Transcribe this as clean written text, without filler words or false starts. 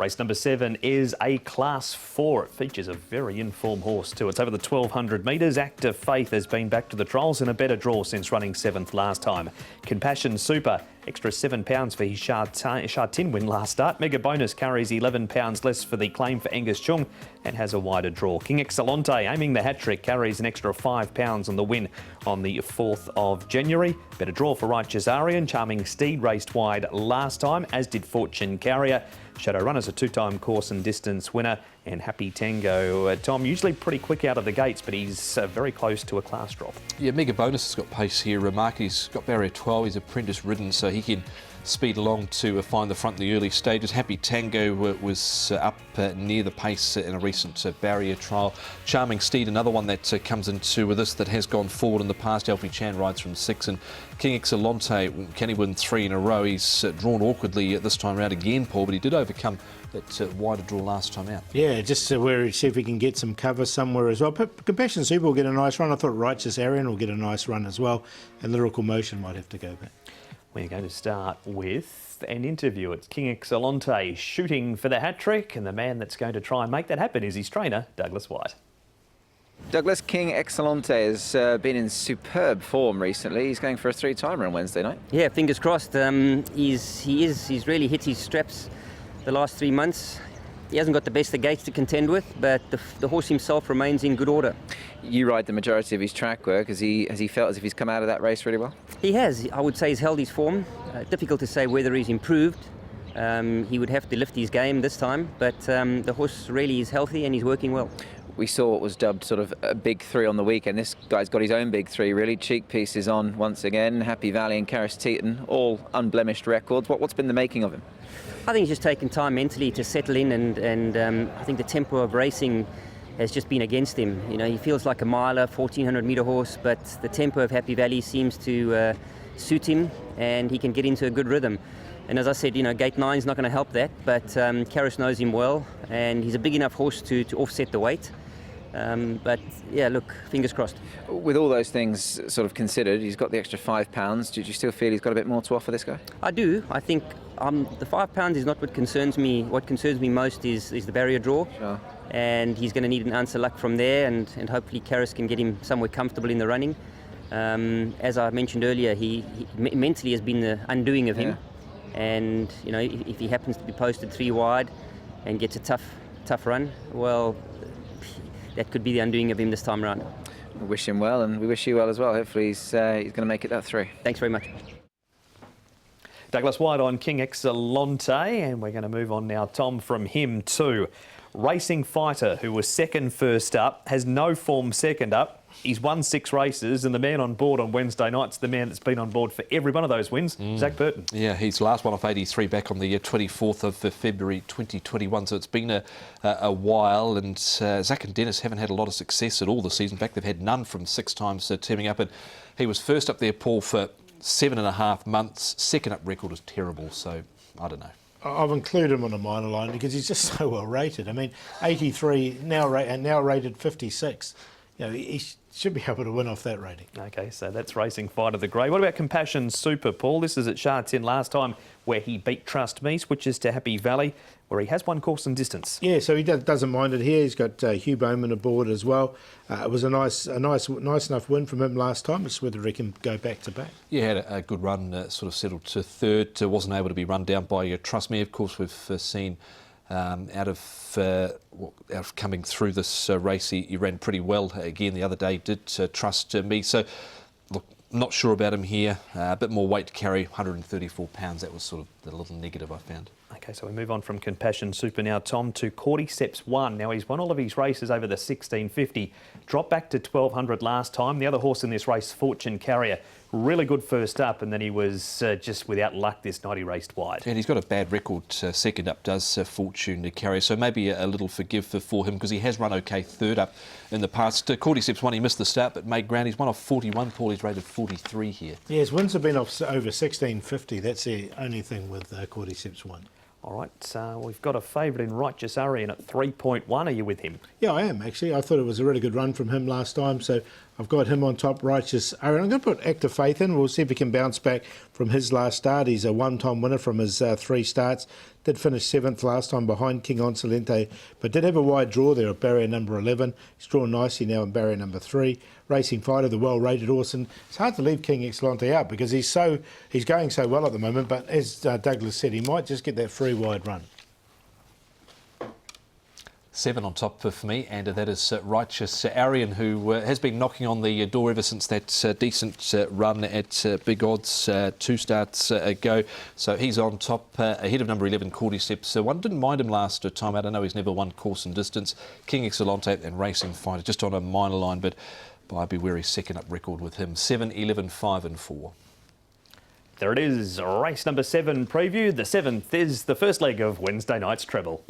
Race number 7 is a Class 4. It features a very informed horse too. It's over the 1200 metres. Active Faith has been back to the trials in a better draw since running 7th last time. Compassion Super, extra £7 for his Shartin win last start. Mega Bonus carries £11 less for the claim for Angus Chung and has a wider draw. King Excellente, aiming the hat-trick, carries an extra £5 on the win on the 4th of January. Better draw for Righteous Arian. Charming Steed raced wide last time, as did Fortune Carrier. Shadow Runner's a 2-time course and distance winner, and Happy Tango, Tom, usually pretty quick out of the gates, but he's very close to a class drop. Yeah, Mega Bonus has got pace here. He's got barrier 12. He's apprentice ridden, so he can speed along to find the front in the early stages. Happy Tango was up near the pace in a recent barrier trial. Charming Steed, another one that comes into this that has gone forward in the past. Alfie Chan rides from 6, and King Excellente, can he win 3 in a row? He's drawn awkwardly this time around again, Paul, but he did overcome that wider draw last time out. Yeah, just where see if we can get some cover somewhere as well. But Compassion Super will get a nice run. I thought Righteous Arian will get a nice run as well, and Lyrical Motion might have to go back. We're going to start with an interview. It's King Excellente shooting for the hat-trick, and the man that's going to try and make that happen is his trainer, Douglas White. Douglas, King Excellente has been in superb form recently. He's going for a 3-timer on Wednesday night. Yeah, fingers crossed. He's really hit his straps the last 3 months. He hasn't got the best of gates to contend with, but the horse himself remains in good order. You ride the majority of his track work. Has he felt as if he's come out of that race really well? He has. I would say he's held his form. Difficult to say whether he's improved. He would have to lift his game this time, but the horse really is healthy and he's working well. We saw what was dubbed sort of a big 3 on the weekend. This guy's got his own big 3 really. Cheek Piece is on once again. Happy Valley and Caris Teton, all unblemished records. What's been the making of him? I think he's just taken time mentally to settle in, and I think the tempo of racing has just been against him. You know, he feels like a miler, 1400 metre horse, but the tempo of Happy Valley seems to suit him, and he can get into a good rhythm. And as I said, you know, gate 9 is not going to help that, but Caris knows him well, and he's a big enough horse to offset the weight. But yeah, look, fingers crossed. With all those things sort of considered, he's got the extra £5. Do you still feel he's got a bit more to offer, this guy? I do. I think the £5 is not what concerns me. What concerns me most is the barrier draw. Sure. And he's going to need an ounce of luck from there, and hopefully Caris can get him somewhere comfortable in the running. As I mentioned earlier, he mentally has been the undoing of him. And you know, if he happens to be posted 3 wide and gets a tough run, well, that could be the undoing of him this time around. We wish him well, and we wish you well as well. Hopefully he's going to make it that 3. Thanks very much. Douglas White on King Excellente, and we're going to move on now, Tom, from him to Racing Fighter, who was second first up, has no form second up. He's won 6 races, and the man on board on Wednesday night's the man that's been on board for every one of those wins, Zach Burton. Yeah, he's last one off 83 back on the 24th of February 2021, so it's been a while, and Zach and Dennis haven't had a lot of success at all this season. In fact, they've had none from 6 times teaming up, and he was first up there, Paul, for 7.5 months. Second up record is terrible, so I don't know. I've included him on a minor line because he's just so well rated. I mean, 83 now rated 56. You know, he should be able to win off that rating. OK, so that's Racing Fighter the Grey. What about Compassion Super, Paul? This is at Shartin last time, where he beat Trust Me, switches to Happy Valley, where he has won course and distance. Yeah, so he doesn't mind it here. He's got Hugh Bowman aboard as well. It was a nice enough win from him last time. It's whether he can go back to back. Yeah, had a good run, sort of settled to 3rd. Wasn't able to be run down by Trust Me. Of course, we've seen out of coming through this race, he ran pretty well again the other day. Did Trust Me. So, look, not sure about him here. A bit more weight to carry, 134 pounds. That was sort of the little negative I found. OK, so we move on from Compassion Super now, Tom, to Cordyceps 1. Now, he's won all of his races over the 1650, dropped back to 1200 last time. The other horse in this race, Fortune Carrier, really good first up, and then he was just without luck this night. He raced wide. And he's got a bad record second up, does Fortune Carrier, so maybe a little forgive for him, because he has run OK third up in the past. Cordyceps 1, he missed the start, but made ground. He's won off 41, Paul. He's rated 43 here. Yeah, his wins have been off over 1650. That's the only thing with Cordyceps 1. All right, we've got a favourite in Righteous Arian at 3.1. Are you with him? Yeah, I am actually. I thought it was a really good run from him last time, so I've got him on top, Righteous Arian. I'm going to put Active Faith in. We'll see if he can bounce back from his last start. He's a one-time winner from his 3 starts. Did finish 7th last time behind King Onsalente, but did have a wide draw there at barrier number 11. He's drawn nicely now in barrier number 3. Racing Fighter, the well-rated horse, and it's hard to leave King Excellente out because he's going so well at the moment. But as Douglas said, he might just get that free wide run. 7 on top for me, and that is Righteous Arian, who has been knocking on the door ever since that decent run at big odds 2 starts ago. So he's on top, ahead of number 11, Cordyceps. One didn't mind him last time out. I know he's never won course and distance. King Excellente and Racing Fighter just on a minor line, but I'd be wary second up record with him. 7, 11, 5 and 4. There it is, race number 7 preview. The 7th is the first leg of Wednesday night's treble.